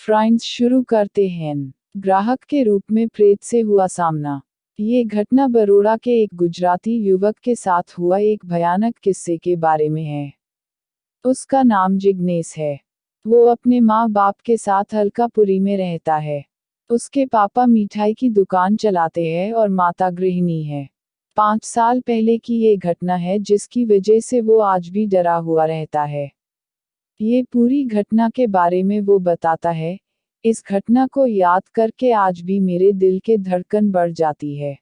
फ्राइंस शुरू करते हैं। ग्राहक के रूप में प्रेत से हुआ सामना। ये घटना बरोड़ा के एक गुजराती युवक के साथ हुआ एक भयानक किस्से के बारे में है। उसका नाम जिग्नेश है। वो अपने माँ बाप के साथ अलकापुरी में रहता है। उसके पापा मिठाई की दुकान चलाते हैं और माता गृहिणी है। 5 साल पहले की ये घटना है जिसकी वजह से वो आज भी डरा हुआ रहता है। ये पूरी घटना के बारे में वो बताता है। इस घटना को याद करके आज भी मेरे दिल के धड़कन बढ़ जाती है।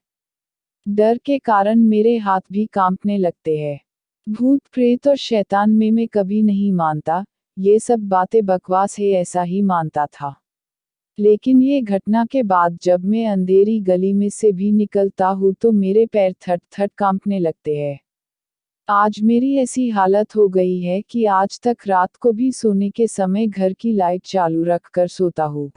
डर के कारण मेरे हाथ भी कांपने लगते हैं। भूत प्रेत और शैतान में मैं कभी नहीं मानता, ये सब बातें बकवास है ऐसा ही मानता था। लेकिन ये घटना के बाद जब मैं अंधेरी गली में से भी निकलता हूँ तो मेरे पैर थट थट कांपने लगते हैं। आज मेरी ऐसी हालत हो गई है कि आज तक रात को भी सोने के समय घर की लाइट चालू रख कर सोता हूँ।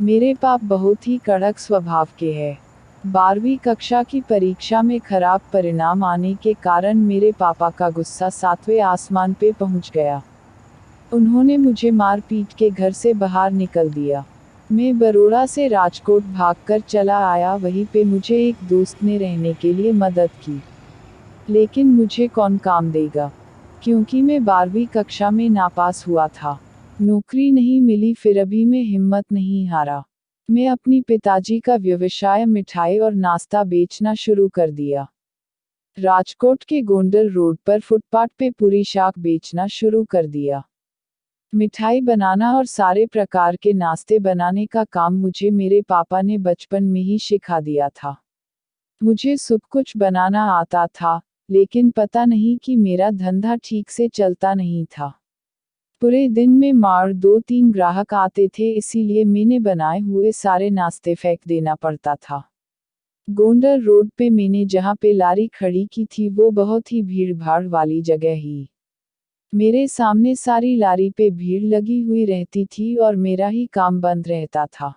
मेरे पाप बहुत ही कड़क स्वभाव के हैं। 12वीं कक्षा की परीक्षा में खराब परिणाम आने के कारण मेरे पापा का गुस्सा 7वें आसमान पे पहुंच गया। उन्होंने मुझे मार पीट के घर से बाहर निकल दिया। मैं बरोड़ा से राजकोट भागकर चला आया। वहीं पे मुझे एक दोस्त ने रहने के लिए मदद की। लेकिन मुझे कौन काम देगा, क्योंकि मैं 12वीं कक्षा में नापास हुआ था। नौकरी नहीं मिली, फिर अभी मैं हिम्मत नहीं हारा। मैं अपनी पिताजी का व्यवसाय मिठाई और नाश्ता बेचना शुरू कर दिया। राजकोट के गोंडल रोड पर फुटपाथ पे पूरी शाक बेचना शुरू कर दिया। मिठाई बनाना और सारे प्रकार के नाश्ते बनाने का काम मुझे मेरे पापा ने बचपन में ही सिखा दिया था। मुझे सब कुछ बनाना आता था, लेकिन पता नहीं कि मेरा धंधा ठीक से चलता नहीं था। पूरे दिन में मार 2-3 ग्राहक आते थे, इसीलिए मैंने बनाए हुए सारे नाश्ते फेंक देना पड़ता था। गोंडल रोड पे मैंने जहाँ पे लारी खड़ी की थी वो बहुत ही भीड़ भाड़ वाली जगह ही। मेरे सामने सारी लारी पे भीड़ लगी हुई रहती थी और मेरा ही काम बंद रहता था।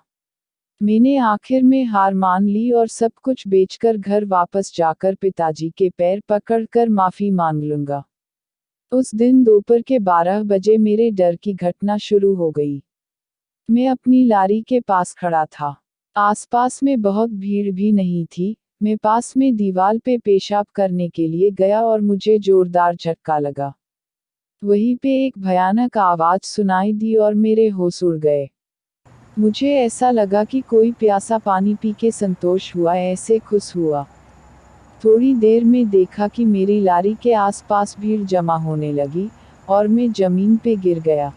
मैंने आखिर में हार मान ली और सब कुछ बेचकर घर वापस जाकर पिताजी के पैर पकड़कर माफी मांग लूंगा। उस दिन दोपहर के 12 बजे मेरे डर की घटना शुरू हो गई। मैं अपनी लारी के पास खड़ा था। आसपास में बहुत भीड़ भी नहीं थी। मैं पास में दीवार पे पेशाब करने के लिए गया और मुझे जोरदार झटका लगा। वहीं पे एक भयानक आवाज सुनाई दी और मेरे होश उड़ गए। मुझे ऐसा लगा कि कोई प्यासा पानी पी के संतोष हुआ, ऐसे खुश हुआ। थोड़ी देर में देखा कि मेरी लारी के आसपास भीड़ जमा होने लगी और मैं जमीन पे गिर गया।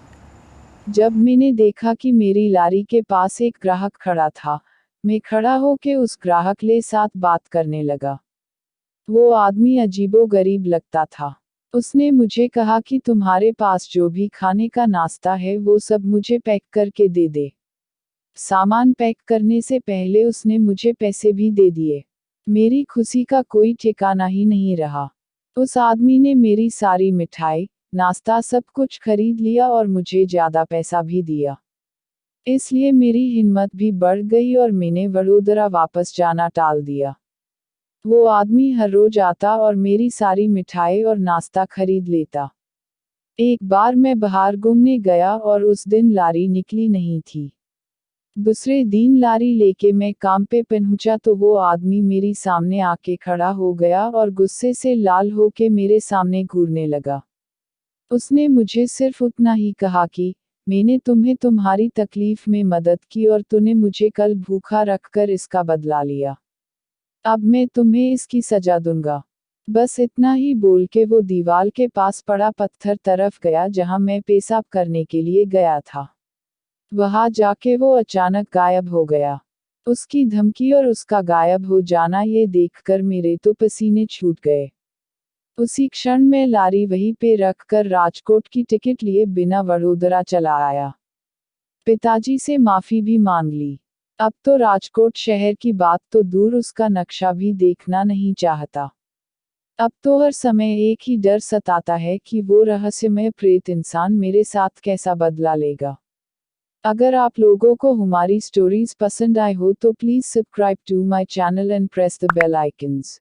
जब मैंने देखा कि मेरी लारी के पास एक ग्राहक खड़ा था, मैं खड़ा होके उस ग्राहक के साथ बात करने लगा। वो आदमी अजीबोगरीब लगता था। उसने मुझे कहा कि तुम्हारे पास जो भी खाने का नाश्ता है वो सब मुझे पैक करके दे दे। सामान पैक करने से पहले उसने मुझे पैसे भी दे दिए। मेरी खुशी का कोई ठिकाना ही नहीं रहा। उस आदमी ने मेरी सारी मिठाई, नाश्ता सब कुछ खरीद लिया और मुझे ज्यादा पैसा भी दिया। इसलिए मेरी हिम्मत भी बढ़ गई और मैंने वडोदरा वापस जाना टाल दिया। वो आदमी हर रोज आता और मेरी सारी मिठाई और नाश्ता खरीद लेता। एक बार मैं बाहर घूमने गया और उस दिन लारी निकली नहीं थी। दूसरे दिन लारी लेके मैं काम पे पहुंचा तो वो आदमी मेरी सामने आके खड़ा हो गया और गुस्से से लाल होके मेरे सामने घूरने लगा। उसने मुझे सिर्फ उतना ही कहा कि मैंने तुम्हें तुम्हारी तकलीफ में मदद की और तूने मुझे कल भूखा रखकर इसका बदला लिया। अब मैं तुम्हें इसकी सजा दूंगा। बस इतना ही बोल के वो दीवार के पास पड़ा पत्थर तरफ गया जहां मैं पेशाब करने के लिए गया था। वहां जाके वो अचानक गायब हो गया। उसकी धमकी और उसका गायब हो जाना ये देखकर मेरे तो पसीने छूट गए। उसी क्षण मैं लारी वहीं पे रखकर राजकोट की टिकट लिए बिना वडोदरा चला आया। पिताजी से माफी भी मांग ली। अब तो राजकोट शहर की बात तो दूर, उसका नक्शा भी देखना नहीं चाहता। अब तो हर समय एक ही डर सताता है कि वो रहस्यमय प्रेत इंसान मेरे साथ कैसा बदला लेगा। अगर आप लोगों को हमारी स्टोरीज पसंद आए हो तो please subscribe to my channel and press the bell icons.